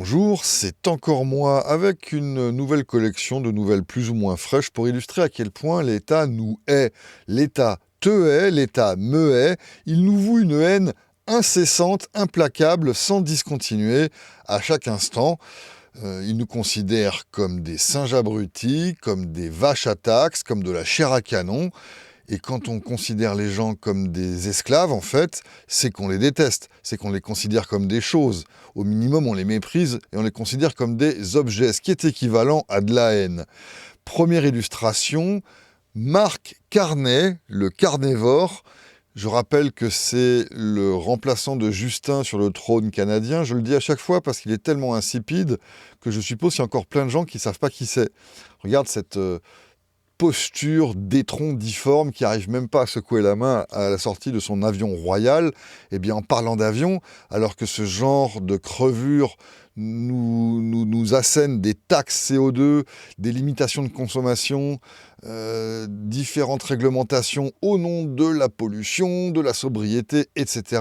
bonjour, c'est encore moi avec une nouvelle collection de nouvelles plus ou moins fraîches pour illustrer à quel point l'État nous hait. L'État te hait, l'État me hait, il nous voue une haine incessante, implacable, sans discontinuer, à chaque instant. Il nous considère comme des singes abrutis, comme des vaches à taxes, comme de la chair à canon. Et quand on considère les gens comme des esclaves, en fait, c'est qu'on les déteste, c'est qu'on les considère comme des choses. Au minimum, on les méprise et on les considère comme des objets, ce qui est équivalent à de la haine. Première illustration, Marc Carnet, le carnivore. Je rappelle que c'est le remplaçant de Justin sur le trône canadien. Je le dis à chaque fois parce qu'il est tellement insipide que je suppose qu'il y a encore plein de gens qui ne savent pas qui c'est. Regarde cette posture d'étron difforme qui n'arrive même pas à secouer la main à la sortie de son avion royal. Eh bien, en parlant d'avion, alors que ce genre de crevure nous assène des taxes CO2, des limitations de consommation, différentes réglementations au nom de la pollution, de la sobriété, etc.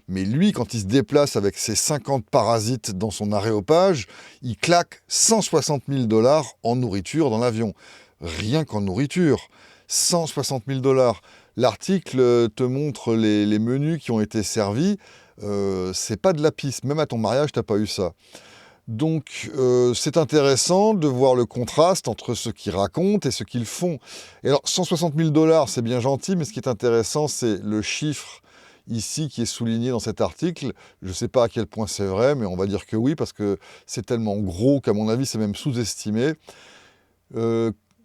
Mais lui, quand il se déplace avec ses 50 parasites dans son aréopage, il claque 160 000 $ en nourriture dans l'avion. Rien qu'en nourriture, 160 000 $. L'article te montre les menus qui ont été servis. C'est pas de la pisse. Même à ton mariage, t'as pas eu ça. Donc, c'est intéressant de voir le contraste entre ce qu'ils racontent et ce qu'ils font. Et alors, 160 000 $, c'est bien gentil, mais ce qui est intéressant, c'est le chiffre ici qui est souligné dans cet article. Je ne sais pas à quel point c'est vrai, mais on va dire que oui, parce que c'est tellement gros qu'à mon avis, c'est même sous-estimé.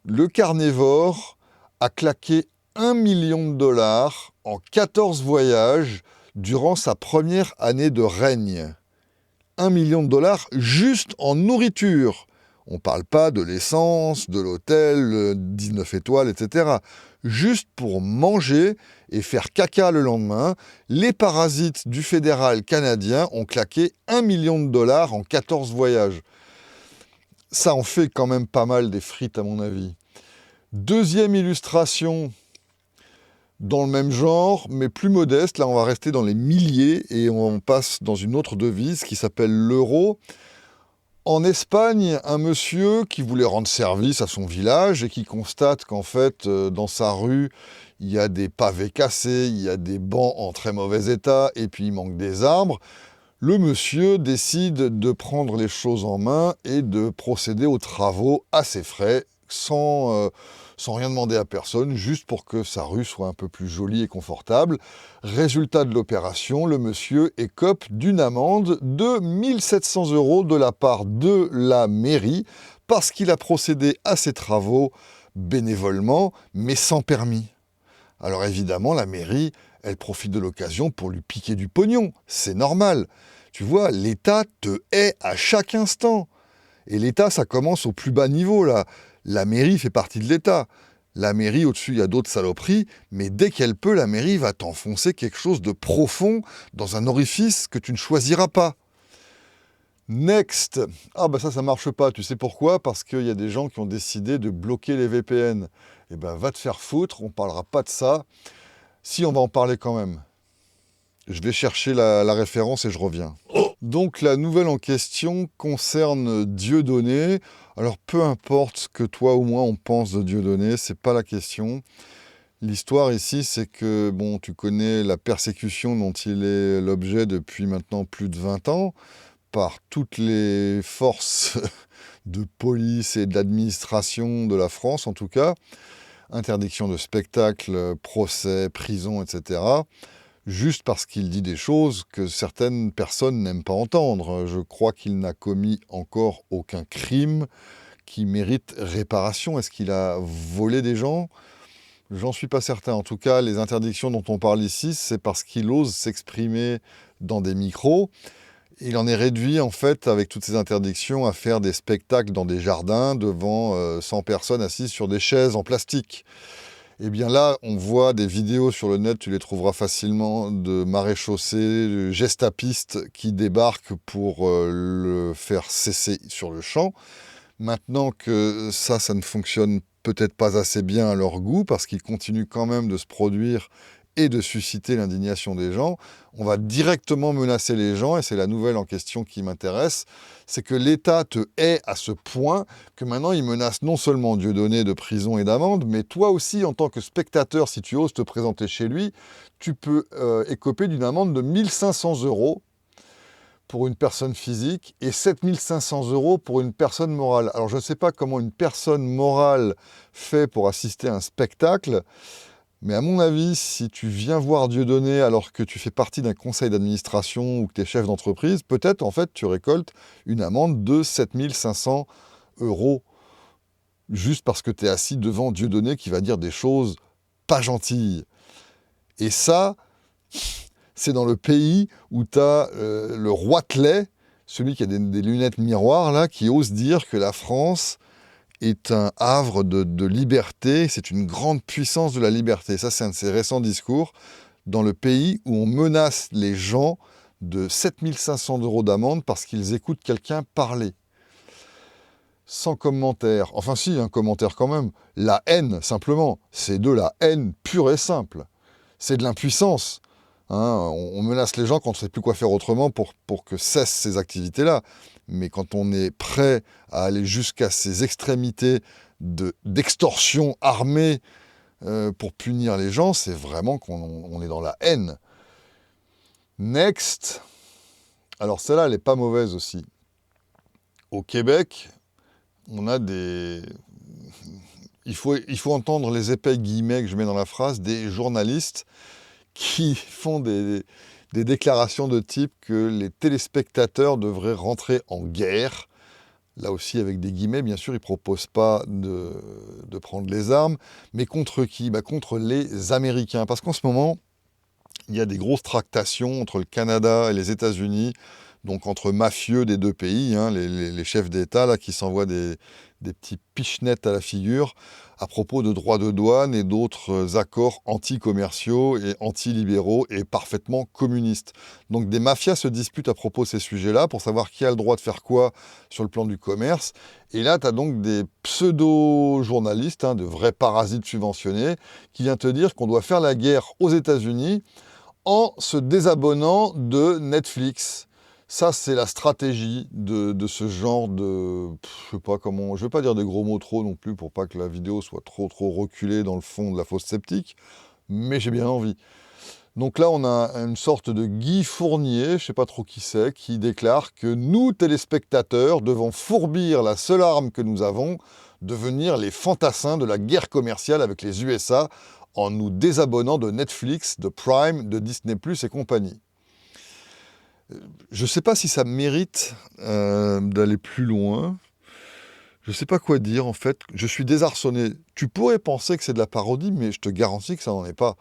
Le carnivore a claqué 1 million de $ en 14 voyages durant sa première année de règne. 1 million de $ juste en nourriture. On ne parle pas de l'essence, de l'hôtel, 19 étoiles, etc. Juste pour manger et faire caca le lendemain, les parasites du fédéral canadien ont claqué 1 million de $ en 14 voyages. Ça en fait quand même pas mal des frites à mon avis. Deuxième illustration dans le même genre, mais plus modeste. Là, on va rester dans les milliers et on passe dans une autre devise qui s'appelle l'euro. En Espagne, un monsieur qui voulait rendre service à son village et qui constate qu'en fait, dans sa rue, il y a des pavés cassés, il y a des bancs en très mauvais état et puis il manque des arbres. Le monsieur décide de prendre les choses en main et de procéder aux travaux à ses frais, sans rien demander à personne, juste pour que sa rue soit un peu plus jolie et confortable. Résultat de l'opération, le monsieur écope d'une amende de 1 700 € de la part de la mairie, parce qu'il a procédé à ses travaux bénévolement, mais sans permis. Alors évidemment, la mairie, elle profite de l'occasion pour lui piquer du pognon. C'est normal. Tu vois, l'État te hait à chaque instant. Et l'État, ça commence au plus bas niveau, là. La mairie fait partie de l'État. La mairie, au-dessus, il y a d'autres saloperies, mais dès qu'elle peut, la mairie va t'enfoncer quelque chose de profond dans un orifice que tu ne choisiras pas. Next. Ah bah ça marche pas. Tu sais pourquoi? Parce qu'il y a des gens qui ont décidé de bloquer les VPN. Eh ben va te faire foutre, on parlera pas de ça. Si, on va en parler quand même. Je vais chercher la référence et je reviens. Donc la nouvelle en question concerne Dieudonné. Alors peu importe ce que toi ou moi on pense de Dieudonné, c'est pas la question. L'histoire ici, c'est que, bon, tu connais la persécution dont il est l'objet depuis maintenant plus de 20 ans, par toutes les forces de police et d'administration de la France en tout cas. Interdiction de spectacle, procès, prison, etc. Juste parce qu'il dit des choses que certaines personnes n'aiment pas entendre. Je crois qu'il n'a commis encore aucun crime qui mérite réparation. Est-ce qu'il a volé des gens? J'en suis pas certain. En tout cas, les interdictions dont on parle ici, c'est parce qu'il ose s'exprimer dans des micros. Il en est réduit, en fait, avec toutes ces interdictions, à faire des spectacles dans des jardins devant 100 personnes assises sur des chaises en plastique. Eh bien là, on voit des vidéos sur le net, tu les trouveras facilement, de maréchaussées, de gestapistes qui débarquent pour le faire cesser sur le champ. Maintenant que ça ne fonctionne peut-être pas assez bien à leur goût, parce qu'ils continuent quand même de se produire et de susciter l'indignation des gens, on va directement menacer les gens, et c'est la nouvelle en question qui m'intéresse, c'est que l'État te hait à ce point que maintenant il menace non seulement Dieudonné de prison et d'amende, mais toi aussi en tant que spectateur, si tu oses te présenter chez lui, tu peux écoper d'une amende de 1 500 € pour une personne physique et 7 500 € pour une personne morale. Alors je ne sais pas comment une personne morale fait pour assister à un spectacle, mais à mon avis, si tu viens voir Dieudonné alors que tu fais partie d'un conseil d'administration ou que tu es chef d'entreprise, peut-être en fait tu récoltes une amende de 7 500 € juste parce que tu es assis devant Dieudonné qui va dire des choses pas gentilles. Et ça, c'est dans le pays où tu as le Roitelet, celui qui a des lunettes miroirs, là, qui ose dire que la France est un havre de liberté, c'est une grande puissance de la liberté. Ça, c'est un de ses récents discours, dans le pays où on menace les gens de 7 500 € d'amende parce qu'ils écoutent quelqu'un parler. Sans commentaire. Enfin si, un commentaire quand même. La haine, simplement. C'est de la haine pure et simple. C'est de l'impuissance. Hein, on menace les gens quand on ne sait plus quoi faire autrement pour que cessent ces activités-là. Mais quand on est prêt à aller jusqu'à ces extrémités d'extorsion armée pour punir les gens, c'est vraiment qu'on est dans la haine. Next. Alors celle-là, elle n'est pas mauvaise aussi. Au Québec, on a des... Il faut entendre les épais guillemets que je mets dans la phrase, des journalistes qui font des déclarations de type que les téléspectateurs devraient rentrer en guerre. Là aussi, avec des guillemets, bien sûr, ils ne proposent pas de prendre les armes. Mais contre qui ? Contre les Américains. Parce qu'en ce moment, il y a des grosses tractations entre le Canada et les États-Unis, donc entre mafieux des deux pays, hein, les chefs d'État là, qui s'envoient des petits pichenettes à la figure à propos de droits de douane et d'autres accords anti-commerciaux et anti-libéraux et parfaitement communistes. Donc des mafias se disputent à propos de ces sujets-là pour savoir qui a le droit de faire quoi sur le plan du commerce. Et là, tu as donc des pseudo-journalistes, hein, de vrais parasites subventionnés, qui viennent te dire qu'on doit faire la guerre aux États-Unis en se désabonnant de Netflix. Ça, c'est la stratégie de ce genre de... Je sais pas comment... Je vais pas dire des gros mots trop non plus pour pas que la vidéo soit trop reculée dans le fond de la fosse septique, mais j'ai bien envie. Donc là, on a une sorte de Guy Fournier, je sais pas trop qui c'est, qui déclare que nous, téléspectateurs, devons fourbir la seule arme que nous avons, devenir les fantassins de la guerre commerciale avec les USA, en nous désabonnant de Netflix, de Prime, de Disney+, et compagnie. Je ne sais pas si ça mérite d'aller plus loin. Je ne sais pas quoi dire, en fait. Je suis désarçonné. Tu pourrais penser que c'est de la parodie, mais je te garantis que ça n'en est pas.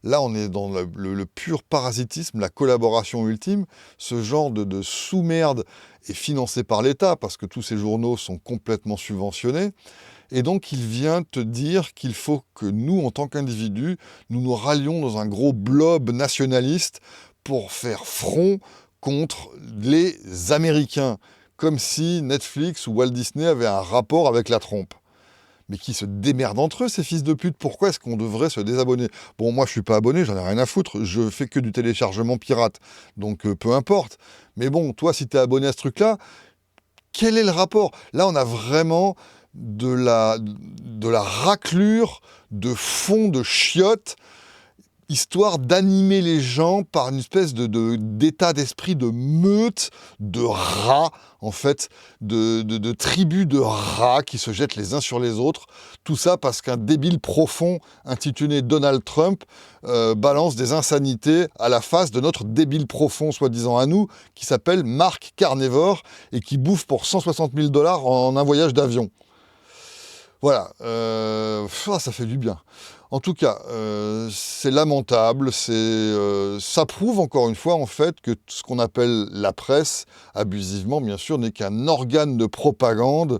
Là, on est dans le pur parasitisme, la collaboration ultime. Ce genre de sous-merde est financé par l'État, parce que tous ces journaux sont complètement subventionnés. Et donc, il vient te dire qu'il faut que nous, en tant qu'individus, nous nous rallions dans un gros blob nationaliste pour faire front contre les Américains, comme si Netflix ou Walt Disney avaient un rapport avec la trompe. Mais qui se démerdent entre eux, ces fils de pute. Pourquoi est-ce qu'on devrait se désabonner ? Bon, moi, je suis pas abonné, j'en ai rien à foutre. Je fais que du téléchargement pirate. Donc, peu importe. Mais bon, toi, si tu es abonné à ce truc-là, quel est le rapport ? Là, on a vraiment de la raclure de fond de chiottes, histoire d'animer les gens par une espèce d'état d'esprit de meute, de rats, en fait, de tribus de rats qui se jettent les uns sur les autres. Tout ça parce qu'un débile profond intitulé Donald Trump balance des insanités à la face de notre débile profond, soi-disant à nous, qui s'appelle Mark Carnevore et qui bouffe pour 160 000 $ en un voyage d'avion. Voilà, ça fait du bien. En tout cas, c'est lamentable, ça prouve encore une fois en fait que ce qu'on appelle la presse, abusivement bien sûr, n'est qu'un organe de propagande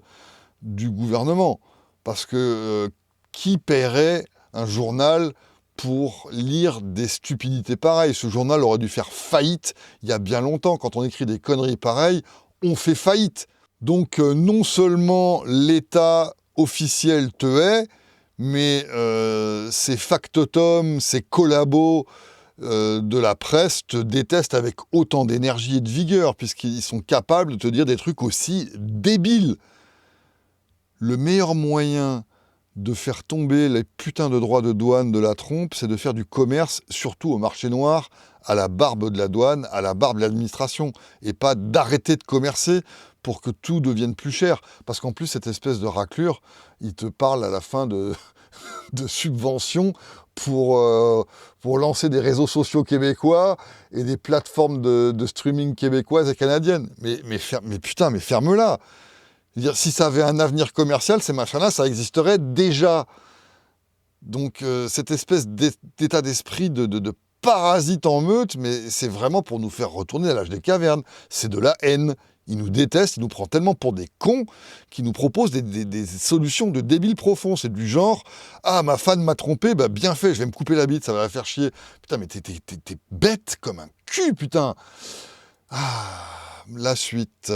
du gouvernement. Parce que qui paierait un journal pour lire des stupidités pareilles ? Ce journal aurait dû faire faillite il y a bien longtemps. Quand on écrit des conneries pareilles, on fait faillite. Donc non seulement l'État officiel te hait, mais ces factotums, ces collabos de la presse te détestent avec autant d'énergie et de vigueur, puisqu'ils sont capables de te dire des trucs aussi débiles. Le meilleur moyen de faire tomber les putains de droits de douane de la trompe, c'est de faire du commerce, surtout au marché noir, à la barbe de la douane, à la barbe de l'administration, et pas d'arrêter de commercer pour que tout devienne plus cher. Parce qu'en plus, cette espèce de raclure, il te parle à la fin de subventions pour lancer des réseaux sociaux québécois et des plateformes de streaming québécoises et canadiennes. Mais putain, mais ferme-la. Dire, si ça avait un avenir commercial, ces machins-là, ça existerait déjà. Donc, cette espèce d'état d'esprit de parasite en meute, mais c'est vraiment pour nous faire retourner à l'âge des cavernes. C'est de la haine. Il nous déteste, il nous prend tellement pour des cons qu'il nous propose des solutions de débiles profonds. C'est du genre, ah, ma fan m'a trompé, bah bien fait, je vais me couper la bite, ça va la faire chier. Putain, mais t'es bête comme un cul, putain. Ah, la suite.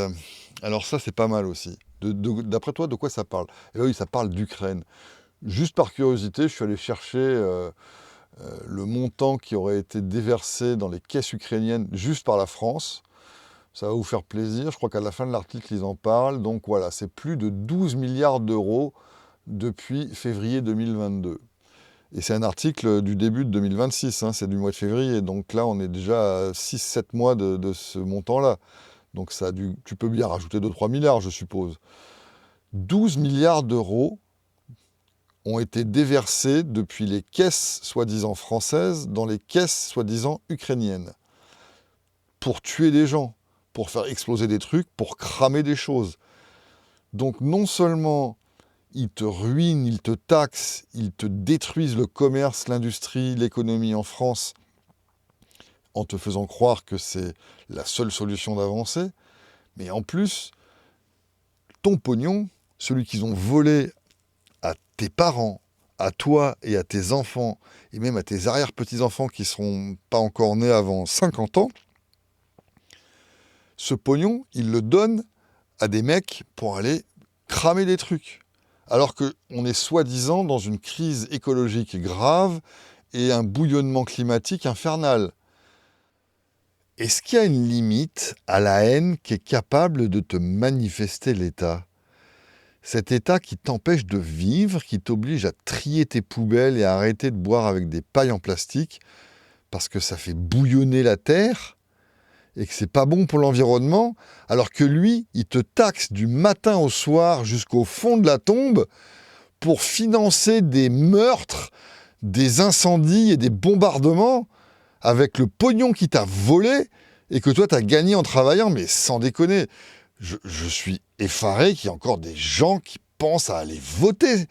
Alors ça, c'est pas mal aussi. D'après toi, de quoi ça parle? Eh oui, ça parle d'Ukraine. Juste par curiosité, je suis allé chercher le montant qui aurait été déversé dans les caisses ukrainiennes juste par la France. Ça va vous faire plaisir. Je crois qu'à la fin de l'article, ils en parlent. Donc voilà, c'est plus de 12 milliards d'euros depuis février 2022. Et c'est un article du début de 2026, hein, c'est du mois de février. Donc là, on est déjà à 6-7 mois de ce montant-là. Donc ça tu peux bien rajouter 2-3 milliards, je suppose. 12 milliards d'euros ont été déversés depuis les caisses soi-disant françaises dans les caisses soi-disant ukrainiennes. Pour tuer des gens, pour faire exploser des trucs, pour cramer des choses. Donc non seulement ils te ruinent, ils te taxent, ils te détruisent le commerce, l'industrie, l'économie en France, en te faisant croire que c'est la seule solution d'avancer, mais en plus, ton pognon, celui qu'ils ont volé à tes parents, à toi et à tes enfants, et même à tes arrière-petits-enfants qui ne seront pas encore nés avant 50 ans, ce pognon, ils le donnent à des mecs pour aller cramer des trucs. Alors qu'on est soi-disant dans une crise écologique grave et un bouillonnement climatique infernal. Est-ce qu'il y a une limite à la haine qui est capable de te manifester l'État? Cet État qui t'empêche de vivre, qui t'oblige à trier tes poubelles et à arrêter de boire avec des pailles en plastique parce que ça fait bouillonner la terre et que c'est pas bon pour l'environnement, alors que lui, il te taxe du matin au soir jusqu'au fond de la tombe pour financer des meurtres, des incendies et des bombardements avec le pognon qu'il t'a volé et que toi t'as gagné en travaillant, mais sans déconner. Je suis effaré qu'il y ait encore des gens qui pensent à aller voter.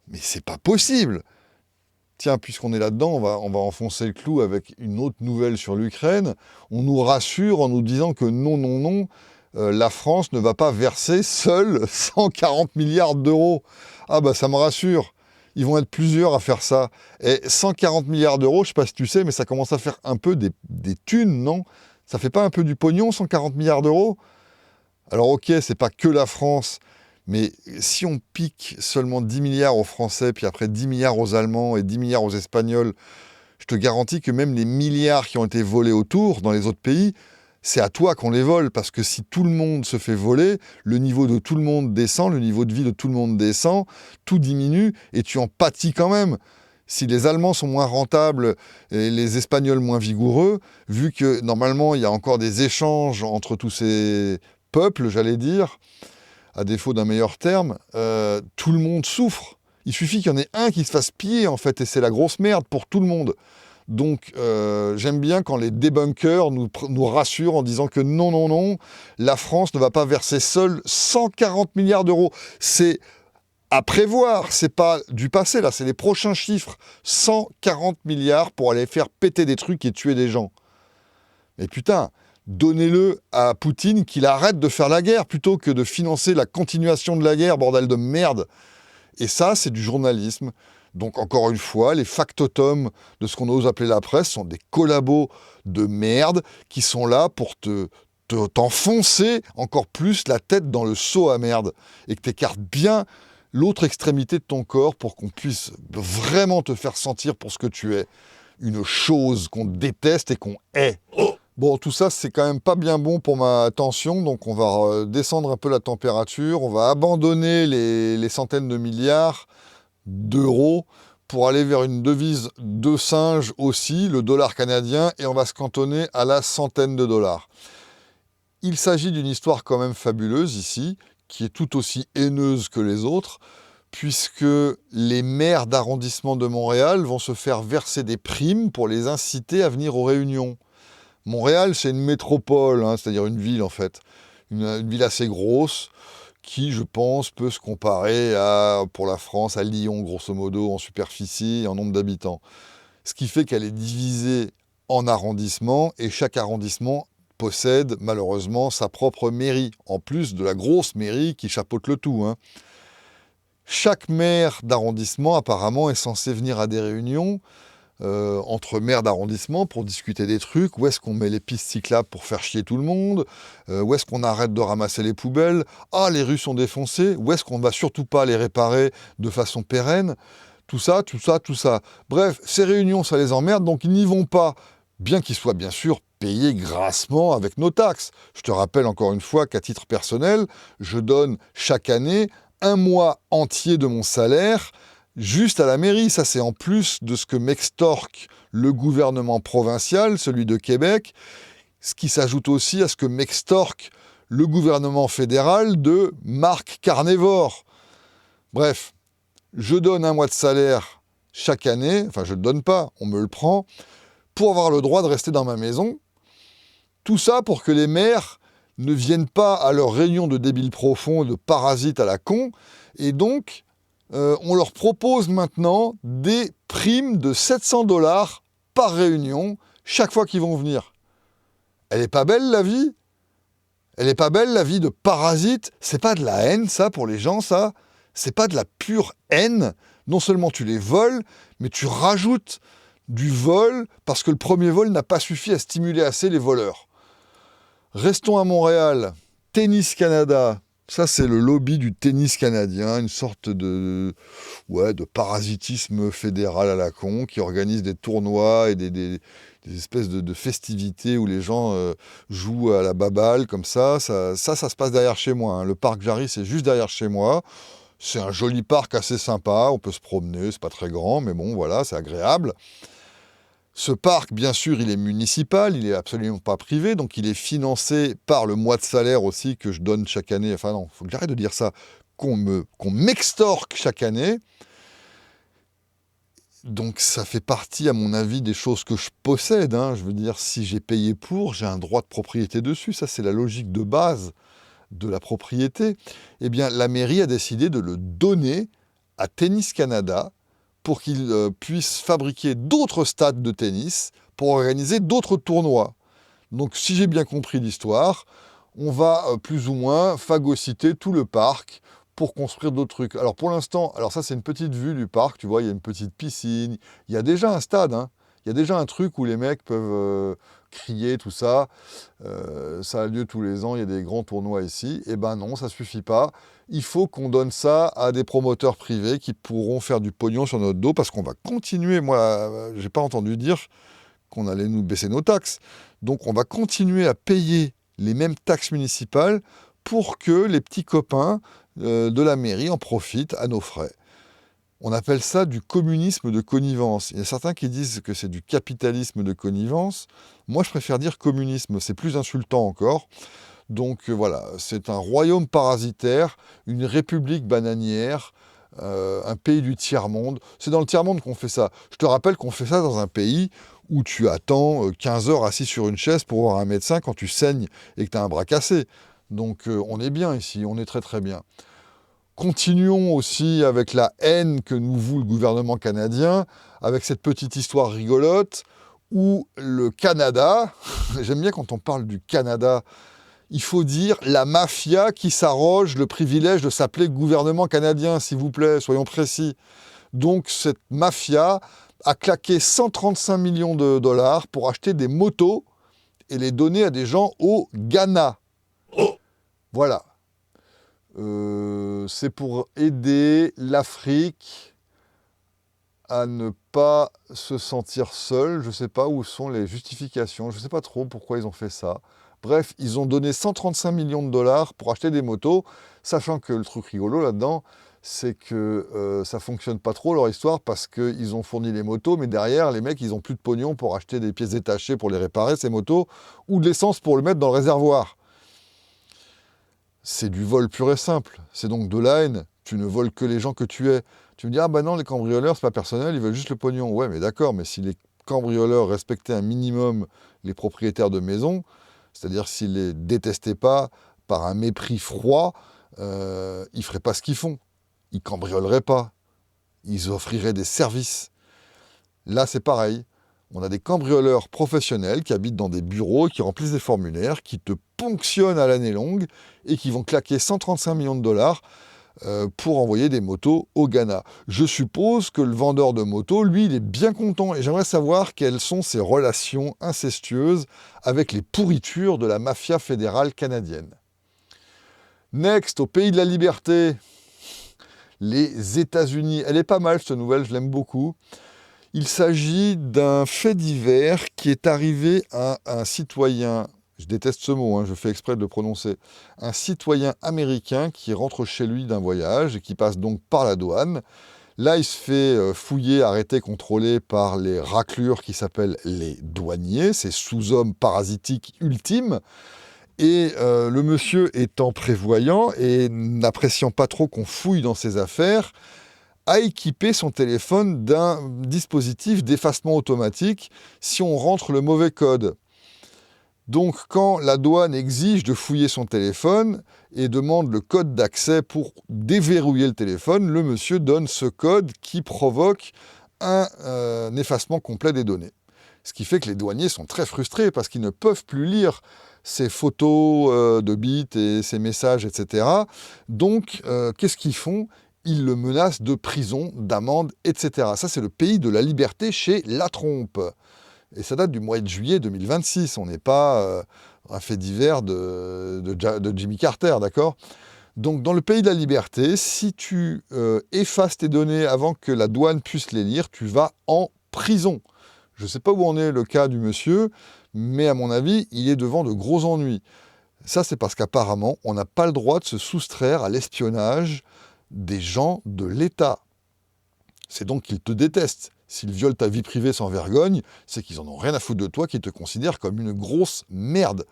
Mais c'est pas possible. Tiens, puisqu'on est là-dedans, on va enfoncer le clou avec une autre nouvelle sur l'Ukraine. On nous rassure en nous disant que non, la France ne va pas verser seule 140 milliards d'euros. Ah bah ça me rassure. Ils vont être plusieurs à faire ça. Et 140 milliards d'euros, je ne sais pas si tu sais, mais ça commence à faire un peu des thunes, non? Ça fait pas un peu du pognon, 140 milliards d'euros? Alors ok, c'est pas que la France, mais si on pique seulement 10 milliards aux Français, puis après 10 milliards aux Allemands et 10 milliards aux Espagnols, je te garantis que même les milliards qui ont été volés autour, dans les autres pays, c'est à toi qu'on les vole, parce que si tout le monde se fait voler, le niveau de tout le monde descend, le niveau de vie de tout le monde descend, tout diminue, et tu en pâtis quand même. Si les Allemands sont moins rentables et les Espagnols moins vigoureux, vu que normalement il y a encore des échanges entre tous ces peuples, j'allais dire, à défaut d'un meilleur terme, tout le monde souffre. Il suffit qu'il y en ait un qui se fasse piller, en fait, et c'est la grosse merde pour tout le monde. Donc, j'aime bien quand les débunkers nous rassurent en disant que non, la France ne va pas verser seule 140 milliards d'euros. C'est à prévoir, c'est pas du passé, là, c'est les prochains chiffres. 140 milliards pour aller faire péter des trucs et tuer des gens. Mais putain, donnez-le à Poutine qu'il arrête de faire la guerre plutôt que de financer la continuation de la guerre, bordel de merde. Et ça, c'est du journalisme. Donc, encore une fois, les factotums de ce qu'on ose appeler la presse sont des collabos de merde qui sont là pour t'enfoncer encore plus la tête dans le seau à merde et que t'écartes bien l'autre extrémité de ton corps pour qu'on puisse vraiment te faire sentir pour ce que tu es. Une chose qu'on déteste et qu'on hait. Bon, tout ça, c'est quand même pas bien bon pour ma tension, donc on va descendre un peu la température, on va abandonner les centaines de milliards d'euros pour aller vers une devise de singe aussi, le dollar canadien, et on va se cantonner à la centaine de dollars. Il s'agit d'une histoire quand même fabuleuse ici, qui est tout aussi haineuse que les autres, puisque les maires d'arrondissement de Montréal vont se faire verser des primes pour les inciter à venir aux réunions. Montréal, c'est une métropole, hein, c'est-à-dire une ville en fait, une ville assez grosse, qui, je pense, peut se comparer pour la France, à Lyon, grosso modo, en superficie et en nombre d'habitants. Ce qui fait qu'elle est divisée en arrondissements, et chaque arrondissement possède, malheureusement, sa propre mairie, en plus de la grosse mairie qui chapeaute le tout, hein. Chaque maire d'arrondissement, apparemment, est censé venir à des réunions entre maires d'arrondissement pour discuter des trucs. Où est-ce qu'on met les pistes cyclables pour faire chier tout le monde? Où est-ce qu'on arrête de ramasser les poubelles? Ah, les rues sont défoncées. Où est-ce qu'on ne va surtout pas les réparer de façon pérenne? Tout ça, tout ça, tout ça. Bref, ces réunions, ça les emmerde, donc ils n'y vont pas, bien qu'ils soient bien sûr payés grassement avec nos taxes. Je te rappelle encore une fois qu'à titre personnel, je donne chaque année un mois entier de mon salaire juste à la mairie. Ça, c'est en plus de ce que m'extorque le gouvernement provincial, celui de Québec, ce qui s'ajoute aussi à ce que m'extorque le gouvernement fédéral de marque carnivore. Bref, je donne un mois de salaire chaque année, enfin je ne le donne pas, on me le prend, pour avoir le droit de rester dans ma maison. Tout ça pour que les maires ne viennent pas à leurs réunions de débiles profonds, de parasites à la con, et donc on leur propose maintenant des primes de 700 $ par réunion chaque fois qu'ils vont venir. Elle est pas belle la vie? Elle est pas belle la vie de parasite? C'est pas de la haine ça pour les gens ça? C'est pas de la pure haine? Non seulement tu les voles, mais tu rajoutes du vol parce que le premier vol n'a pas suffi à stimuler assez les voleurs. Restons à Montréal. Tennis Canada, ça c'est le lobby du tennis canadien, une sorte de parasitisme fédéral à la con, qui organise des tournois et des espèces de festivités où les gens jouent à la baballe comme ça. Ça se passe derrière chez moi, hein. Le parc Jarry, c'est juste derrière chez moi. C'est un joli parc assez sympa, on peut se promener, c'est pas très grand, mais bon voilà, c'est agréable. Ce parc, bien sûr, il est municipal, il n'est absolument pas privé, donc il est financé par le mois de salaire aussi que je donne chaque année. Enfin non, il faut que j'arrête de dire ça, qu'on m'extorque chaque année. Donc ça fait partie, à mon avis, des choses que je possède, hein. Je veux dire, si j'ai payé pour, j'ai un droit de propriété dessus. Ça, c'est la logique de base de la propriété. Eh bien, la mairie a décidé de le donner à Tennis Canada, pour qu'ils puissent fabriquer d'autres stades de tennis pour organiser d'autres tournois. Donc si j'ai bien compris l'histoire, on va plus ou moins phagocyter tout le parc pour construire d'autres trucs. Alors pour l'instant, alors ça c'est une petite vue du parc, tu vois, il y a une petite piscine, il y a déjà un stade, hein. Il y a déjà un truc où les mecs peuvent crier, tout ça. Ça a lieu tous les ans, il y a des grands tournois ici. Eh ben non, ça suffit pas. Il faut qu'on donne ça à des promoteurs privés qui pourront faire du pognon sur notre dos, parce qu'on va continuer. Moi, j'ai pas entendu dire qu'on allait nous baisser nos taxes. Donc on va continuer à payer les mêmes taxes municipales pour que les petits copains de la mairie en profitent à nos frais. On appelle ça du communisme de connivence. Il y a certains qui disent que c'est du capitalisme de connivence. Moi, je préfère dire communisme, c'est plus insultant encore. Donc voilà, c'est un royaume parasitaire, une république bananière, un pays du tiers-monde. C'est dans le tiers-monde qu'on fait ça. Je te rappelle qu'on fait ça dans un pays où tu attends 15 heures assis sur une chaise pour voir un médecin quand tu saignes et que tu as un bras cassé. Donc on est bien ici, on est très très bien. Continuons aussi avec la haine que nous voue le gouvernement canadien, avec cette petite histoire rigolote où le Canada, j'aime bien quand on parle du Canada, il faut dire la mafia qui s'arroge le privilège de s'appeler gouvernement canadien, s'il vous plaît, soyons précis. Donc cette mafia a claqué 135 millions de dollars pour acheter des motos et les donner à des gens au Ghana. Voilà. C'est pour aider l'Afrique à ne pas se sentir seul. Je ne sais pas où sont les justifications. Je ne sais pas trop pourquoi ils ont fait ça. Bref, ils ont donné 135 millions de dollars pour acheter des motos, sachant que le truc rigolo là-dedans, c'est que ça fonctionne pas trop leur histoire parce qu'ils ont fourni les motos, mais derrière, les mecs, ils ont plus de pognon pour acheter des pièces détachées pour les réparer, ces motos, ou de l'essence pour le mettre dans le réservoir. C'est du vol pur et simple. C'est donc de la haine. Tu ne voles que les gens que tu es. Tu me dis, ah bah non, les cambrioleurs, c'est pas personnel, ils veulent juste le pognon. Ouais, mais d'accord, mais si les cambrioleurs respectaient un minimum les propriétaires de maisons, c'est-à-dire s'ils les détestaient pas par un mépris froid, ils feraient pas ce qu'ils font. Ils cambrioleraient pas. Ils offriraient des services. Là, c'est pareil. On a des cambrioleurs professionnels qui habitent dans des bureaux, qui remplissent des formulaires, qui te ponctionnent à l'année longue et qui vont claquer 135 millions de dollars pour envoyer des motos au Ghana. Je suppose que le vendeur de motos, lui, il est bien content et j'aimerais savoir quelles sont ses relations incestueuses avec les pourritures de la mafia fédérale canadienne. Next, au pays de la liberté, les États-Unis. Elle est pas mal cette nouvelle, je l'aime beaucoup. Il s'agit d'un fait divers qui est arrivé à un citoyen, je déteste ce mot, je fais exprès de le prononcer, un citoyen américain qui rentre chez lui d'un voyage et qui passe donc par la douane. Là, il se fait fouiller, arrêter, contrôler par les raclures qui s'appellent les douaniers, ces sous-hommes parasitiques ultimes. Et le monsieur étant prévoyant et n'appréciant pas trop qu'on fouille dans ses affaires, a équipé son téléphone d'un dispositif d'effacement automatique si on rentre le mauvais code. Donc quand la douane exige de fouiller son téléphone et demande le code d'accès pour déverrouiller le téléphone, le monsieur donne ce code qui provoque un effacement complet des données. Ce qui fait que les douaniers sont très frustrés parce qu'ils ne peuvent plus lire ces photos de bits et ces messages, etc. Donc, qu'est-ce qu'ils font ? Ils le menacent de prison, d'amende, etc. Ça, c'est le pays de la liberté chez La Trompe. Et ça date du mois de juillet 2026. On n'est pas un fait divers de Jimmy Carter, d'accord ? Donc, dans le pays de la liberté, si tu effaces tes données avant que la douane puisse les lire, tu vas en prison. Je ne sais pas où en est le cas du monsieur, mais à mon avis, il est devant de gros ennuis. Ça, c'est parce qu'apparemment, on n'a pas le droit de se soustraire à l'espionnage des gens de l'État. C'est donc qu'ils te détestent. S'ils violent ta vie privée sans vergogne, c'est qu'ils en ont rien à foutre de toi, qu'ils te considèrent comme une grosse merde.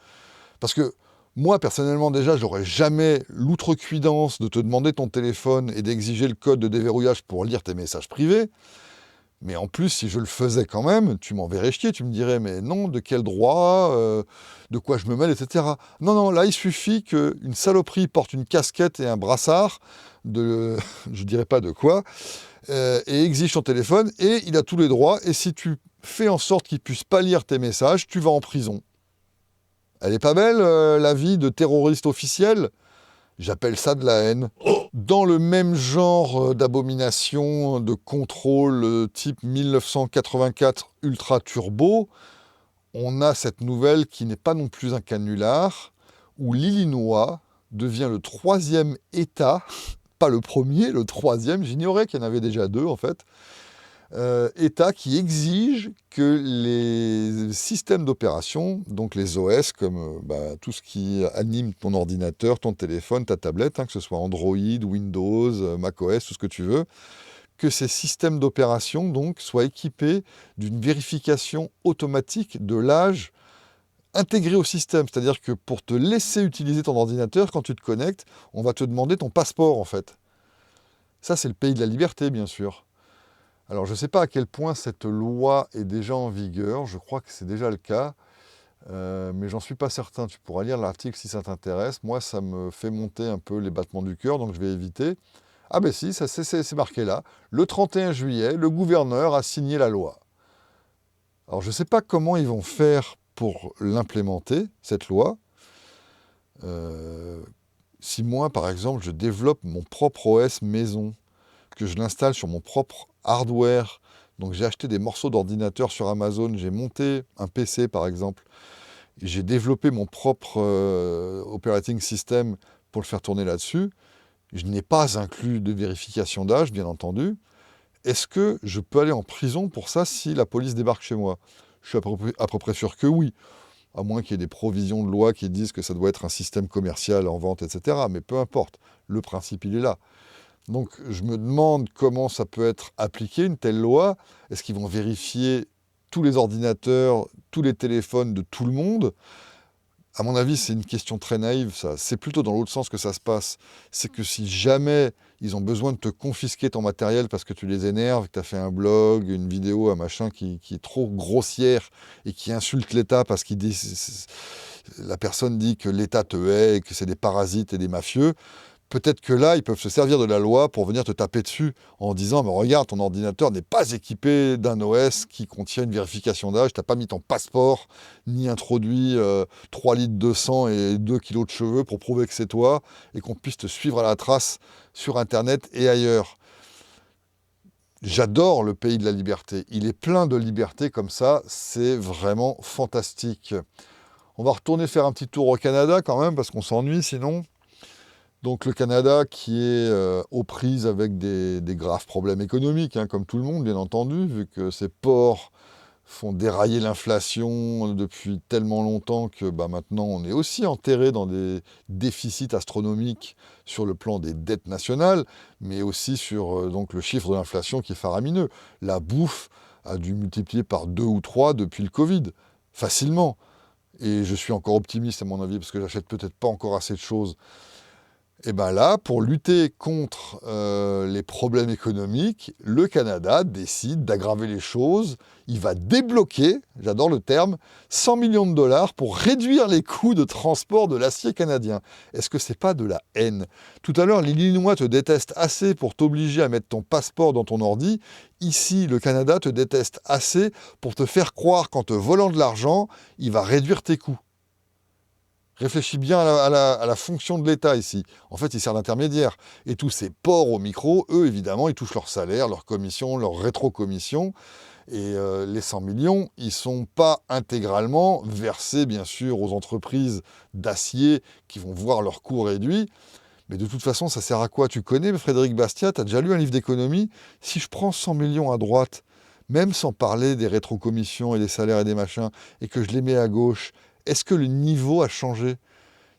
Parce que moi, personnellement, déjà, j'aurais jamais l'outrecuidance de te demander ton téléphone et d'exiger le code de déverrouillage pour lire tes messages privés. Mais en plus, si je le faisais quand même, tu m'enverrais chier, tu me dirais, mais non, de quel droit, de quoi je me mêle, etc. Non, non, là, il suffit qu'une saloperie porte une casquette et un brassard, de, je dirais pas de quoi, et exige ton téléphone, et il a tous les droits, et si tu fais en sorte qu'il puisse pas lire tes messages, tu vas en prison. Elle est pas belle, la vie de terroriste officiel ? J'appelle ça de la haine. Dans le même genre d'abomination, de contrôle type 1984 Ultra Turbo, on a cette nouvelle qui n'est pas non plus un canular, où l'Illinois devient le 3e État, pas le premier, le 3e, j'ignorais qu'il y en avait déjà 2 en fait, État qui exige que les systèmes d'opération, donc les OS, comme tout ce qui anime ton ordinateur, ton téléphone, ta tablette, que ce soit Android, Windows, macOS, tout ce que tu veux, que ces systèmes d'opération donc soient équipés d'une vérification automatique de l'âge intégré au système. C'est-à-dire que pour te laisser utiliser ton ordinateur, quand tu te connectes, on va te demander ton passeport en fait. Ça, c'est le pays de la liberté, bien sûr. Alors, je ne sais pas à quel point cette loi est déjà en vigueur, je crois que c'est déjà le cas, mais j'en suis pas certain. Tu pourras lire l'article si ça t'intéresse. Moi, ça me fait monter un peu les battements du cœur, donc je vais éviter. Ah ben si, ça c'est marqué là. Le 31 juillet, le gouverneur a signé la loi. Alors, je ne sais pas comment ils vont faire pour l'implémenter, cette loi. Si moi, par exemple, je développe mon propre OS maison, que je l'installe sur mon propre hardware. Donc j'ai acheté des morceaux d'ordinateur sur Amazon, j'ai monté un PC par exemple, j'ai développé mon propre operating system pour le faire tourner là-dessus. je n'ai pas inclus de vérification d'âge, bien entendu. Est-ce que je peux aller en prison pour ça si la police débarque chez moi? Je suis à peu près sûr que oui, à moins qu'il y ait des provisions de loi qui disent que ça doit être un système commercial en vente, etc. Mais peu importe, le principe, il est là. Donc je me demande comment ça peut être appliqué, une telle loi. Est-ce qu'ils vont vérifier tous les ordinateurs, tous les téléphones de tout le monde? À mon avis, c'est une question très naïve, ça. C'est plutôt dans l'autre sens que ça se passe. C'est que si jamais ils ont besoin de te confisquer ton matériel parce que tu les énerves, que tu as fait un blog, une vidéo, un machin qui est trop grossière et qui insulte l'État parce qu'il dit, la personne dit que l'État te hait et que c'est des parasites et des mafieux, peut-être que là, ils peuvent se servir de la loi pour venir te taper dessus en disant « Mais regarde, ton ordinateur n'est pas équipé d'un OS qui contient une vérification d'âge, tu n'as pas mis ton passeport, ni introduit 3 litres de sang et 2 kilos de cheveux pour prouver que c'est toi, et qu'on puisse te suivre à la trace sur Internet et ailleurs. » J'adore le pays de la liberté. Il est plein de liberté comme ça, c'est vraiment fantastique. On va retourner faire un petit tour au Canada quand même, parce qu'on s'ennuie sinon. Donc le Canada qui est aux prises avec des graves problèmes économiques, hein, comme tout le monde bien entendu, vu que ces ports font dérailler l'inflation depuis tellement longtemps que maintenant on est aussi enterré dans des déficits astronomiques sur le plan des dettes nationales, mais aussi sur donc le chiffre de l'inflation qui est faramineux. La bouffe a dû multiplier par 2 ou 3 depuis le Covid, facilement. Et je suis encore optimiste à mon avis, parce que j'achète peut-être pas encore assez de choses. Et bien là, pour lutter contre les problèmes économiques, le Canada décide d'aggraver les choses. Il va débloquer, j'adore le terme, 100 millions de dollars pour réduire les coûts de transport de l'acier canadien. Est-ce que c'est pas de la haine? Tout à l'heure, l'Illinois te déteste assez pour t'obliger à mettre ton passeport dans ton ordi. Ici, le Canada te déteste assez pour te faire croire qu'en te volant de l'argent, il va réduire tes coûts. Réfléchis bien à la fonction de l'État ici. En fait, il sert d'intermédiaire. Et tous ces ports au micro, eux, évidemment, ils touchent leur salaire, leur commission, leur rétro-commission. Et les 100 millions, ils ne sont pas intégralement versés, bien sûr, aux entreprises d'acier qui vont voir leur coût réduit. Mais de toute façon, ça sert à quoi? Tu connais Frédéric Bastiat, tu as déjà lu un livre d'économie? Si je prends 100 millions à droite, même sans parler des rétrocommissions et des salaires et des machins, et que je les mets à gauche, est-ce que le niveau a changé?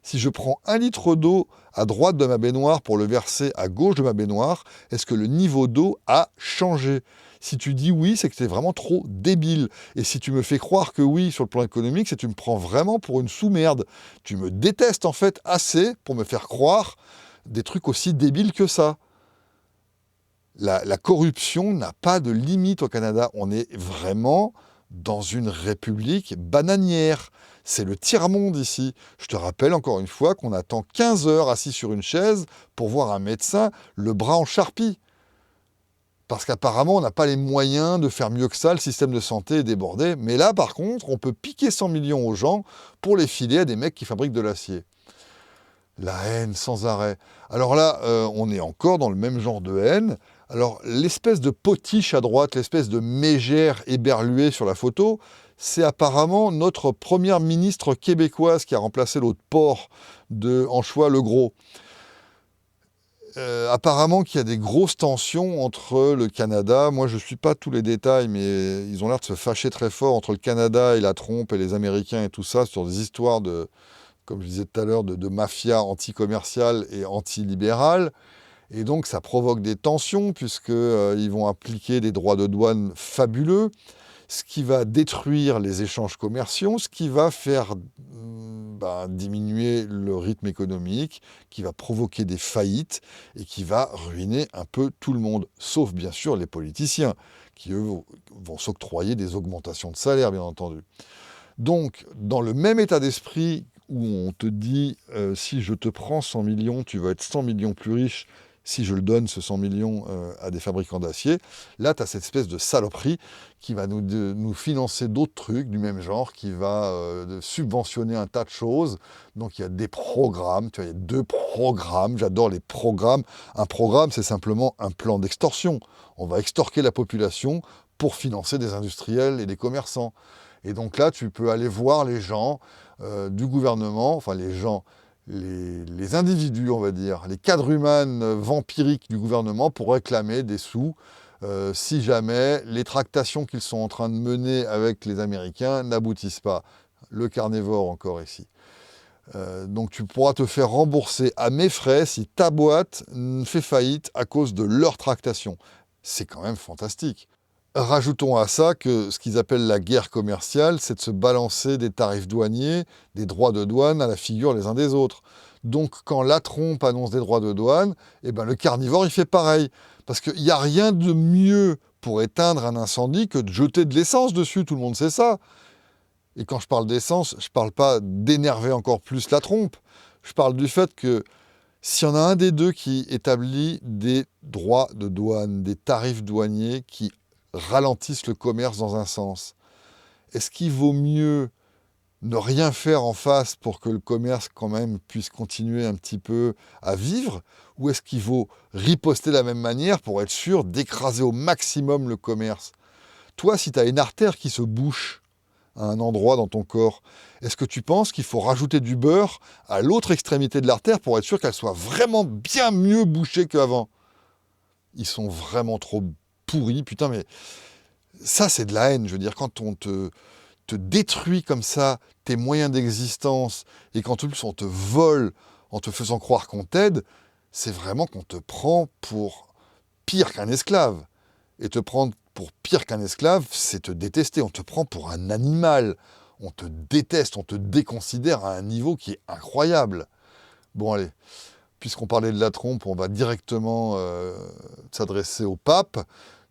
Si je prends 1 litre d'eau à droite de ma baignoire pour le verser à gauche de ma baignoire, est-ce que le niveau d'eau a changé? Si tu dis oui, c'est que tu es vraiment trop débile. Et si tu me fais croire que oui, sur le plan économique, c'est que tu me prends vraiment pour une sous-merde. Tu me détestes en fait assez pour me faire croire des trucs aussi débiles que ça. La corruption n'a pas de limite au Canada. On est vraiment dans une république bananière. C'est le tiers-monde ici. Je te rappelle encore une fois qu'on attend 15 heures assis sur une chaise pour voir un médecin, le bras en charpie. Parce qu'apparemment, on n'a pas les moyens de faire mieux que ça, le système de santé est débordé. Mais là, par contre, on peut piquer 100 millions aux gens pour les filer à des mecs qui fabriquent de l'acier. La haine sans arrêt. Alors là, on est encore dans le même genre de haine. Alors, l'espèce de potiche à droite, l'espèce de mégère éberluée sur la photo, c'est apparemment notre première ministre québécoise qui a remplacé l'autre porc de Anchois-le-Gros. Apparemment qu'il y a des grosses tensions entre le Canada, moi je ne suis pas tous les détails, mais ils ont l'air de se fâcher très fort entre le Canada et la Trump et les Américains et tout ça, sur des histoires de, comme je disais tout à l'heure, de mafia anti-commerciale et anti-libérale. Et donc ça provoque des tensions puisqu'ils vont appliquer des droits de douane fabuleux, ce qui va détruire les échanges commerciaux, ce qui va faire diminuer le rythme économique, qui va provoquer des faillites et qui va ruiner un peu tout le monde, sauf bien sûr les politiciens, qui eux vont s'octroyer des augmentations de salaire, bien entendu. Donc, dans le même état d'esprit où on te dit si je te prends 100 millions, tu vas être 100 millions plus riche si je le donne, ce 100 millions, à des fabricants d'acier, là, tu as cette espèce de saloperie qui va nous financer d'autres trucs du même genre, qui va subventionner un tas de choses. Donc, il y a des programmes, tu vois, il y a 2 programmes, j'adore les programmes. Un programme, c'est simplement un plan d'extorsion. On va extorquer la population pour financer des industriels et des commerçants. Et donc là, tu peux aller voir les gens du gouvernement, enfin les gens, les individus, on va dire, les quadrumanes vampiriques du gouvernement pour réclamer des sous si jamais les tractations qu'ils sont en train de mener avec les Américains n'aboutissent pas. Le carnivore encore ici. Donc tu pourras te faire rembourser à mes frais si ta boîte fait faillite à cause de leur tractation. C'est quand même fantastique. Rajoutons à ça que ce qu'ils appellent la guerre commerciale, c'est de se balancer des tarifs douaniers, des droits de douane à la figure les uns des autres. Donc quand la trompe annonce des droits de douane, eh ben, le carnivore il fait pareil. Parce qu'il n'y a rien de mieux pour éteindre un incendie que de jeter de l'essence dessus, tout le monde sait ça. Et quand je parle d'essence, je ne parle pas d'énerver encore plus la trompe. Je parle du fait que s'il y en a un des deux qui établit des droits de douane, des tarifs douaniers qui ralentissent le commerce dans un sens, est-ce qu'il vaut mieux ne rien faire en face pour que le commerce quand même puisse continuer un petit peu à vivre, ou est-ce qu'il vaut riposter de la même manière pour être sûr d'écraser au maximum le commerce? Toi, si tu as une artère qui se bouche à un endroit dans ton corps, est-ce que tu penses qu'il faut rajouter du beurre à l'autre extrémité de l'artère pour être sûr qu'elle soit vraiment bien mieux bouchée qu'avant? Ils sont vraiment trop pourris, putain, mais ça c'est de la haine, je veux dire, quand on te détruit comme ça tes moyens d'existence et qu'en plus on te vole en te faisant croire qu'on t'aide, c'est vraiment qu'on te prend pour pire qu'un esclave. Et te prendre pour pire qu'un esclave, c'est te détester. On te prend pour un animal. On te déteste, on te déconsidère à un niveau qui est incroyable. Bon, allez, puisqu'on parlait de la trompe, on va directement s'adresser au pape.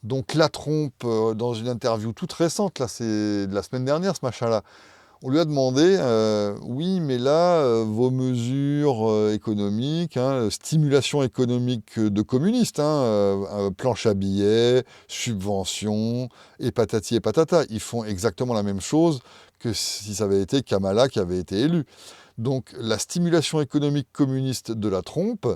Donc la trompe, dans une interview toute récente, là, c'est de la semaine dernière, ce machin-là, on lui a demandé, oui, mais là, vos mesures économiques, hein, stimulation économique de communistes, hein, planche à billets, subventions, et patati et patata, ils font exactement la même chose que si ça avait été Kamala qui avait été élu. Donc la stimulation économique communiste de la trompe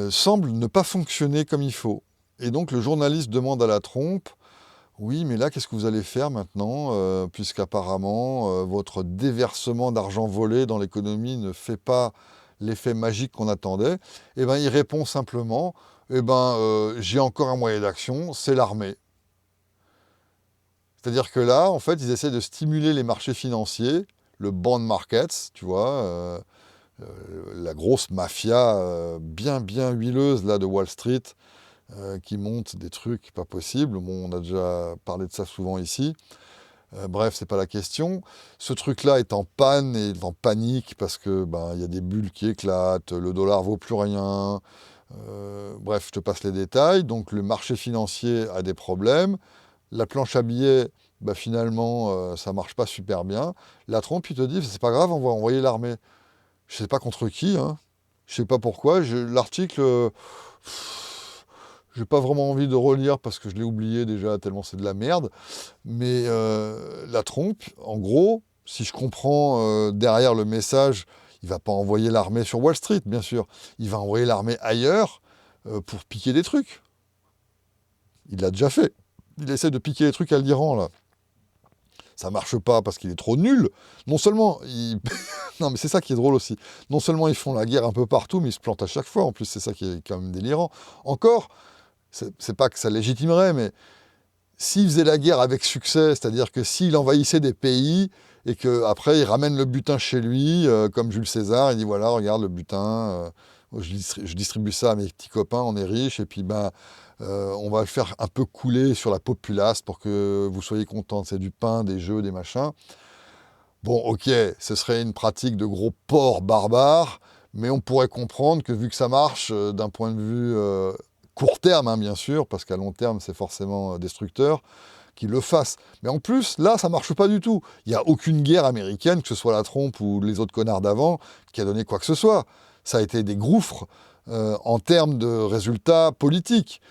semble ne pas fonctionner comme il faut. Et donc le journaliste demande à la trompe, oui, mais là, qu'est-ce que vous allez faire maintenant, puisqu'apparemment, votre déversement d'argent volé dans l'économie ne fait pas l'effet magique qu'on attendait? Eh bien, il répond simplement, eh ben, j'ai encore un moyen d'action, c'est l'armée. C'est-à-dire que là, en fait, ils essaient de stimuler les marchés financiers, le bond markets, tu vois, la grosse mafia bien huileuse là, de Wall Street, qui montent des trucs pas possibles. Bon, on a déjà parlé de ça souvent ici. Bref, c'est pas la question. Ce truc-là est en panne et en panique parce que il y a des bulles qui éclatent, le dollar vaut plus rien. Bref, je te passe les détails. Donc le marché financier a des problèmes. La planche à billets, finalement, ça marche pas super bien. La trompe, il te dit, c'est pas grave, on va envoyer l'armée. Je sais pas contre qui, hein. Je sais pas pourquoi. L'article... j'ai pas vraiment envie de relire parce que je l'ai oublié déjà tellement c'est de la merde. Mais la trompe, en gros, si je comprends derrière le message, il va pas envoyer l'armée sur Wall Street, bien sûr. Il va envoyer l'armée ailleurs pour piquer des trucs. Il l'a déjà fait. Il essaie de piquer des trucs à l'Iran, là. Ça marche pas parce qu'il est trop nul. Non seulement non, mais c'est ça qui est drôle aussi. Non seulement ils font la guerre un peu partout, mais ils se plantent à chaque fois. En plus, c'est ça qui est quand même délirant. Encore, c'est pas que ça légitimerait, mais s'il faisait la guerre avec succès, c'est-à-dire que s'il envahissait des pays et qu'après il ramène le butin chez lui, comme Jules César, il dit voilà, regarde le butin, je distribue ça à mes petits copains, on est riches, et puis on va le faire un peu couler sur la populace pour que vous soyez contents. C'est du pain, des jeux, des machins. Bon, ok, ce serait une pratique de gros porcs barbares, mais on pourrait comprendre que vu que ça marche d'un point de vue court terme, hein, bien sûr, parce qu'à long terme, c'est forcément destructeur, qu'ils le fassent. Mais en plus, là, ça marche pas du tout. Il n'y a aucune guerre américaine, que ce soit la trompe ou les autres connards d'avant, qui a donné quoi que ce soit. Ça a été des gouffres en termes de résultats politiques.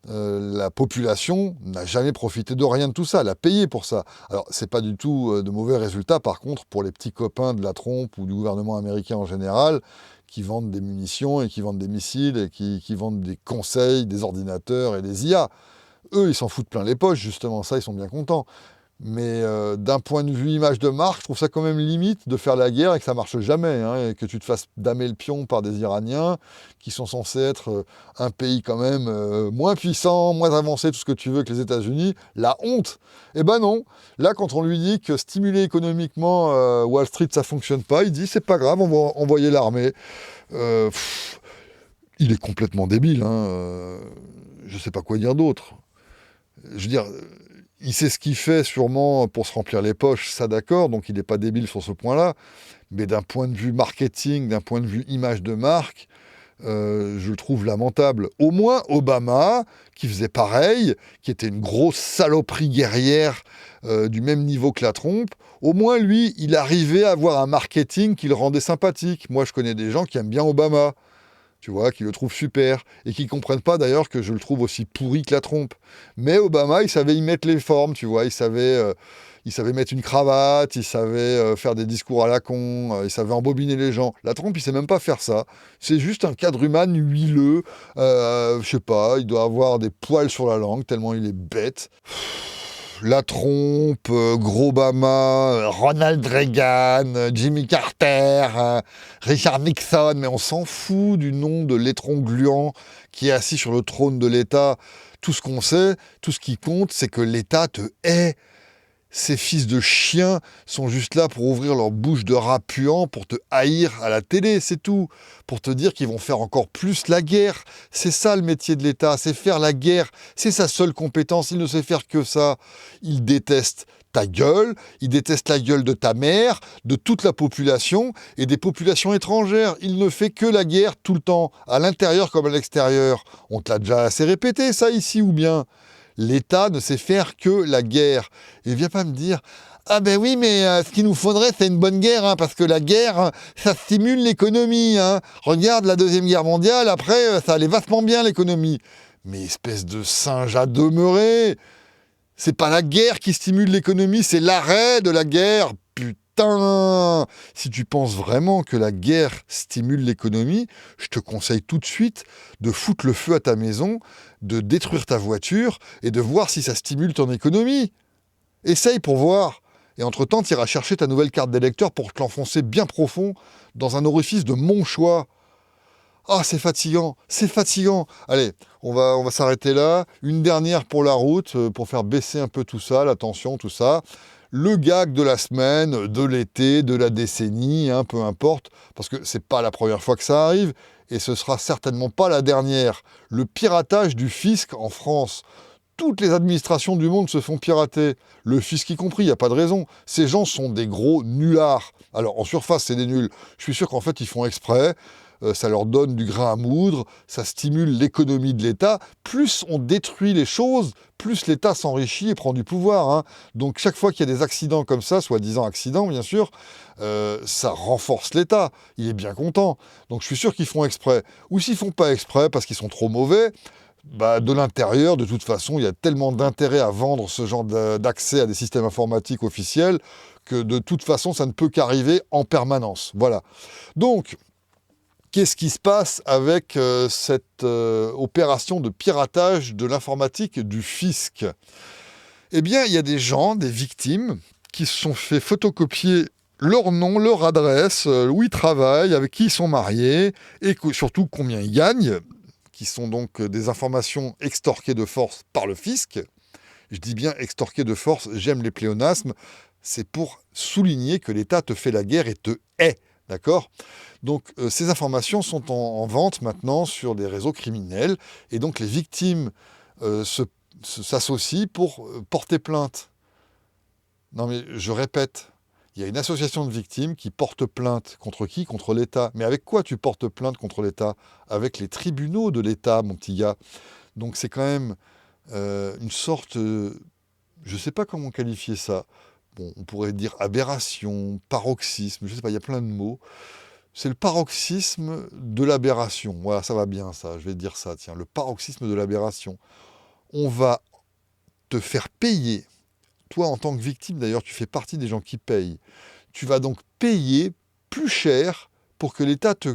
La population n'a jamais profité de rien de tout ça, elle a payé pour ça. Alors, c'est pas du tout de mauvais résultats, par contre, pour les petits copains de la trompe ou du gouvernement américain en général, qui vendent des munitions et qui vendent des missiles et qui vendent des conseils, des ordinateurs et des IA. Eux, ils s'en foutent plein les poches, justement, ça, ils sont bien contents. Mais d'un point de vue image de marque, je trouve ça quand même limite de faire la guerre et que ça marche jamais, hein, et que tu te fasses damer le pion par des Iraniens qui sont censés être un pays quand même moins puissant, moins avancé, tout ce que tu veux que les États-Unis. La honte. Eh ben non. Là, quand on lui dit que stimuler économiquement Wall Street, ça fonctionne pas, il dit c'est pas grave, on va envoyer l'armée. Euh, pff, il est complètement débile. Hein, je sais pas quoi dire d'autre. Je veux dire, il sait ce qu'il fait sûrement pour se remplir les poches, ça d'accord, donc il n'est pas débile sur ce point-là, mais d'un point de vue marketing, d'un point de vue image de marque, je le trouve lamentable. Au moins Obama, qui faisait pareil, qui était une grosse saloperie guerrière du même niveau que la trompe, au moins lui, il arrivait à avoir un marketing qui le rendait sympathique. Moi, je connais des gens qui aiment bien Obama, tu vois, qui le trouvent super, et qui comprennent pas d'ailleurs que je le trouve aussi pourri que la trompe. Mais Obama, il savait y mettre les formes, tu vois, il savait mettre une cravate, il savait faire des discours à la con, il savait embobiner les gens. La trompe, il sait même pas faire ça. C'est juste un quadruman huileux, je sais pas, il doit avoir des poils sur la langue, tellement il est bête. La trompe, Gros Obama, Ronald Reagan, Jimmy Carter, Richard Nixon, mais on s'en fout du nom de l'étron gluant qui est assis sur le trône de l'État. Tout ce qu'on sait, tout ce qui compte, c'est que l'État te hait. Ces fils de chiens sont juste là pour ouvrir leur bouche de rat puant, pour te haïr à la télé, c'est tout. Pour te dire qu'ils vont faire encore plus la guerre. C'est ça le métier de l'État, c'est faire la guerre. C'est sa seule compétence, il ne sait faire que ça. Il déteste ta gueule, il déteste la gueule de ta mère, de toute la population et des populations étrangères. Il ne fait que la guerre tout le temps, à l'intérieur comme à l'extérieur. On te l'a déjà assez répété ça ici ou bien? L'État ne sait faire que la guerre. Et viens pas me dire, ah ben oui, mais ce qu'il nous faudrait, c'est une bonne guerre, hein, parce que la guerre, ça stimule l'économie. Hein. Regarde la Deuxième Guerre mondiale, après, ça allait vastement bien l'économie. Mais espèce de singe à demeurer, c'est pas la guerre qui stimule l'économie, c'est l'arrêt de la guerre. Putain, si tu penses vraiment que la guerre stimule l'économie, je te conseille tout de suite de foutre le feu à ta maison, de détruire ta voiture et de voir si ça stimule ton économie. Essaye pour voir. Et entre-temps, tu iras chercher ta nouvelle carte d'électeur pour te l'enfoncer bien profond dans un orifice de mon choix. Ah, c'est fatigant, c'est fatigant. Allez, on va s'arrêter là. Une dernière pour la route, pour faire baisser un peu tout ça, la tension, tout ça. Le gag de la semaine, de l'été, de la décennie, hein, peu importe, parce que c'est pas la première fois que ça arrive, et ce sera certainement pas la dernière. Le piratage du fisc en France. Toutes les administrations du monde se font pirater, le fisc y compris, il n'y a pas de raison. Ces gens sont des gros nullards. Alors en surface, c'est des nuls. Je suis sûr qu'en fait, ils font exprès. Ça leur donne du grain à moudre, ça stimule l'économie de l'État. Plus on détruit les choses, plus l'État s'enrichit et prend du pouvoir. Hein. Donc chaque fois qu'il y a des accidents comme ça, soi-disant accidents bien sûr, ça renforce l'État. Il est bien content. Donc je suis sûr qu'ils font exprès. Ou s'ils font pas exprès parce qu'ils sont trop mauvais, bah, de l'intérieur, de toute façon, il y a tellement d'intérêt à vendre ce genre d'accès à des systèmes informatiques officiels que de toute façon, ça ne peut qu'arriver en permanence. Voilà. Donc, qu'est-ce qui se passe avec cette opération de piratage de l'informatique du fisc? Eh bien, il y a des gens, des victimes, qui se sont fait photocopier leur nom, leur adresse, où ils travaillent, avec qui ils sont mariés, et surtout combien ils gagnent, qui sont donc des informations extorquées de force par le fisc. Je dis bien extorquées de force, j'aime les pléonasmes, c'est pour souligner que l'État te fait la guerre et te hait, d'accord? Donc ces informations sont en vente maintenant sur des réseaux criminels, et donc les victimes s'associent pour porter plainte. Non mais je répète, il y a une association de victimes qui porte plainte contre qui? Contre l'État. Mais avec quoi tu portes plainte contre l'État? Avec les tribunaux de l'État, mon petit gars. Donc c'est quand même une sorte, je ne sais pas comment qualifier ça. Bon, on pourrait dire aberration, paroxysme, je ne sais pas, il y a plein de mots. C'est le paroxysme de l'aberration. Voilà, ça va bien ça, je vais dire ça, tiens, le paroxysme de l'aberration. On va te faire payer. Toi, en tant que victime, d'ailleurs, tu fais partie des gens qui payent. Tu vas donc payer plus cher pour que l'État te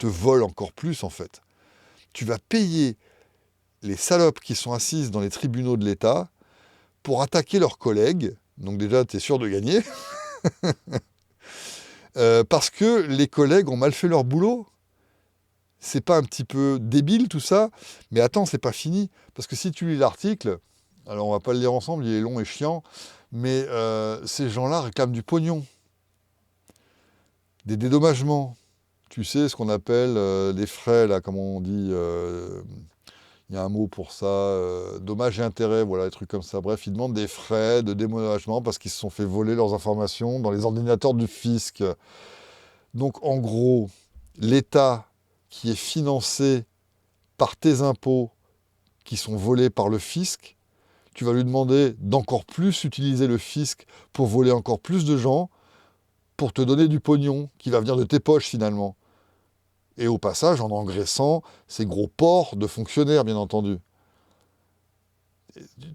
vole encore plus, en fait. Tu vas payer les salopes qui sont assises dans les tribunaux de l'État pour attaquer leurs collègues. Donc déjà, tu es sûr de gagner. Parce que les collègues ont mal fait leur boulot. C'est pas un petit peu débile tout ça? Mais attends, c'est pas fini. Parce que si tu lis l'article, alors on va pas le lire ensemble, il est long et chiant, mais ces gens-là réclament du pognon. Des dédommagements. Tu sais, ce qu'on appelle les frais, là, comme on dit, il y a un mot pour ça, dommages et intérêts, voilà, des trucs comme ça. Bref, ils demandent des frais de dédommagement parce qu'ils se sont fait voler leurs informations dans les ordinateurs du fisc. Donc, en gros, l'État qui est financé par tes impôts qui sont volés par le fisc, tu vas lui demander d'encore plus utiliser le fisc pour voler encore plus de gens, pour te donner du pognon qui va venir de tes poches finalement. Et au passage, en engraissant ces gros porcs de fonctionnaires, bien entendu.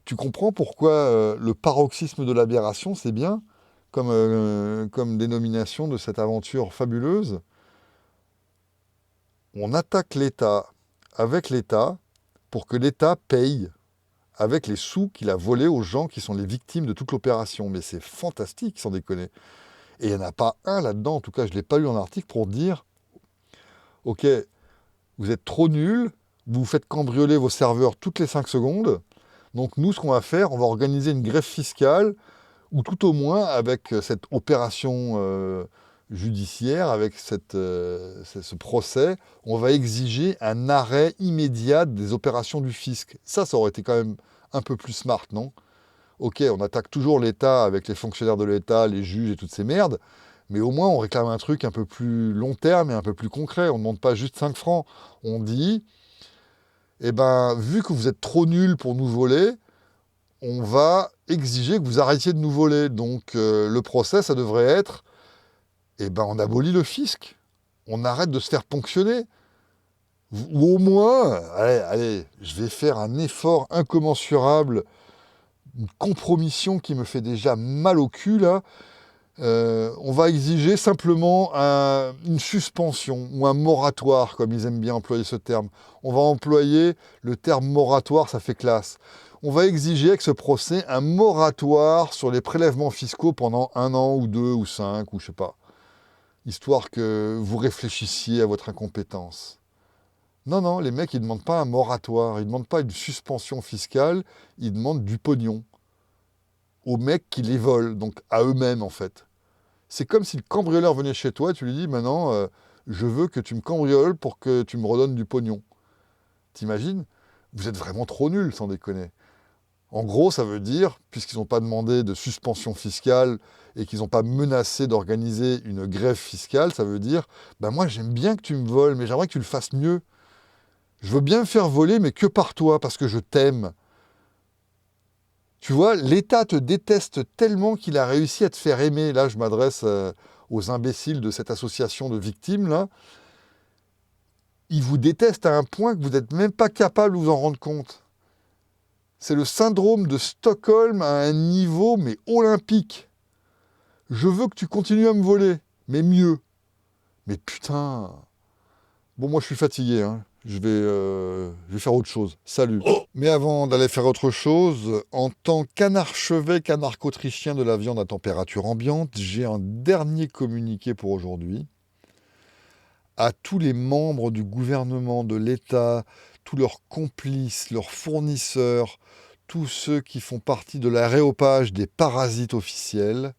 Tu comprends pourquoi le paroxysme de l'aberration, c'est bien comme dénomination de cette aventure fabuleuse. On attaque l'État avec l'État pour que l'État paye avec les sous qu'il a volés aux gens qui sont les victimes de toute l'opération. Mais c'est fantastique, sans déconner. Et il n'y en a pas un là-dedans, en tout cas je ne l'ai pas lu en article, pour dire « Ok, vous êtes trop nuls, vous vous faites cambrioler vos serveurs toutes les 5 secondes, donc nous, ce qu'on va faire, on va organiser une greffe fiscale, ou tout au moins, avec cette opération judiciaire, avec ce procès, on va exiger un arrêt immédiat des opérations du fisc. » Ça aurait été quand même un peu plus smart, non ? Ok, on attaque toujours l'État avec les fonctionnaires de l'État, les juges et toutes ces merdes, mais au moins on réclame un truc un peu plus long terme et un peu plus concret. On ne demande pas juste 5 francs. On dit, eh ben, vu que vous êtes trop nuls pour nous voler, on va exiger que vous arrêtiez de nous voler. Donc le procès, ça devrait être, eh ben, on abolit le fisc. On arrête de se faire ponctionner. Ou au moins, allez, je vais faire un effort incommensurable, une compromission qui me fait déjà mal au cul, là. On va exiger simplement une suspension ou un moratoire, comme ils aiment bien employer ce terme. On va employer le terme moratoire, ça fait classe. On va exiger avec ce procès un moratoire sur les prélèvements fiscaux pendant 1 an ou 2 ou 5 ou je sais pas. Histoire que vous réfléchissiez à votre incompétence. Non, les mecs, ils ne demandent pas un moratoire, ils ne demandent pas une suspension fiscale, ils demandent du pognon aux mecs qui les volent, donc à eux-mêmes en fait. C'est comme si le cambrioleur venait chez toi, tu lui dis maintenant, je veux que tu me cambrioles pour que tu me redonnes du pognon. T'imagines ? Vous êtes vraiment trop nuls, sans déconner. En gros, ça veut dire, puisqu'ils n'ont pas demandé de suspension fiscale et qu'ils n'ont pas menacé d'organiser une grève fiscale, ça veut dire, moi j'aime bien que tu me voles, mais j'aimerais que tu le fasses mieux. Je veux bien me faire voler, mais que par toi, parce que je t'aime. Tu vois, l'État te déteste tellement qu'il a réussi à te faire aimer. Là, je m'adresse aux imbéciles de cette association de victimes, là. Ils vous détestent à un point que vous n'êtes même pas capable de vous en rendre compte. C'est le syndrome de Stockholm à un niveau, mais olympique. Je veux que tu continues à me voler, mais mieux. Mais putain. Bon, moi, je suis fatigué, hein. Je vais faire autre chose. Salut. Mais avant d'aller faire autre chose, en tant qu'anarchevêque anarcho-autrichien de la viande à température ambiante, j'ai un dernier communiqué pour aujourd'hui. À tous les membres du gouvernement, de l'État, tous leurs complices, leurs fournisseurs, tous ceux qui font partie de l'aréopage des parasites officiels,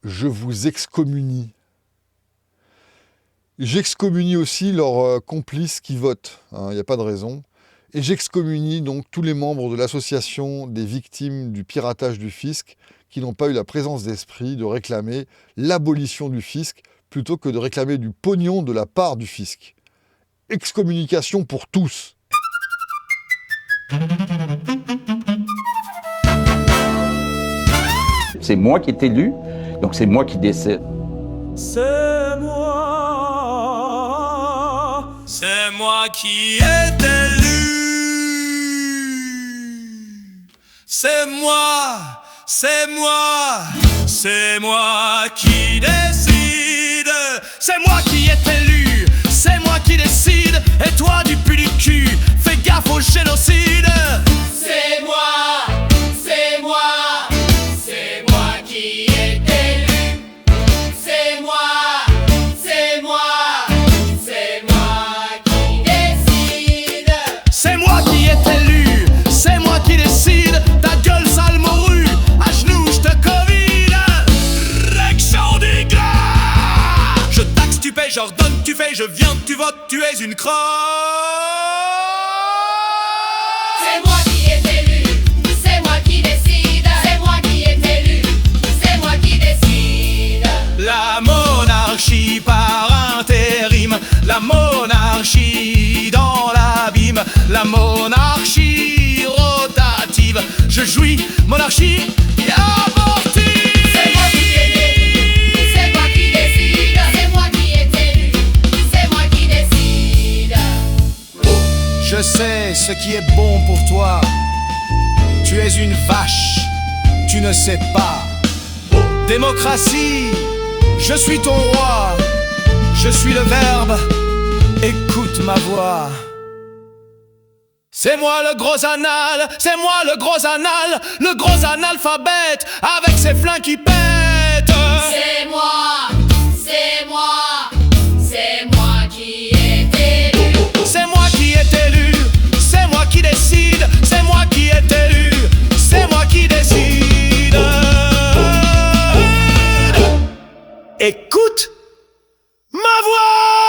je vous excommunie. J'excommunie aussi leurs complices qui votent, il n'y a pas de raison. Et j'excommunie donc tous les membres de l'association des victimes du piratage du fisc qui n'ont pas eu la présence d'esprit de réclamer l'abolition du fisc plutôt que de réclamer du pognon de la part du fisc. Excommunication pour tous. C'est moi qui est élu, donc c'est moi qui décide. C'est moi qui est élu. C'est moi qui décide. C'est moi qui est élu, c'est moi qui décide. Et toi du pu du cul, fais gaffe au génocide. C'est moi payes, j'ordonne, tu fais, je viens, tu votes, tu es une crotte. C'est moi qui est élu, c'est moi qui décide. C'est moi qui est élu, c'est moi qui décide. La monarchie par intérim, la monarchie dans l'abîme, la monarchie rotative. Je jouis, monarchie abortive. C'est moi qui est élu, c'est moi qui décide. C'est moi qui est élu, c'est moi qui décide. Je sais ce qui est bon pour toi. Tu es une vache, tu ne sais pas. Démocratie, je suis ton roi. Je suis le verbe, écoute ma voix. C'est moi le gros anal, c'est moi le gros analphabète avec ses flingues qui pètent. C'est moi, c'est moi, c'est moi qui est élu. C'est moi qui est élu, c'est moi qui décide, c'est moi qui est élu, c'est moi qui décide. Écoute ma voix.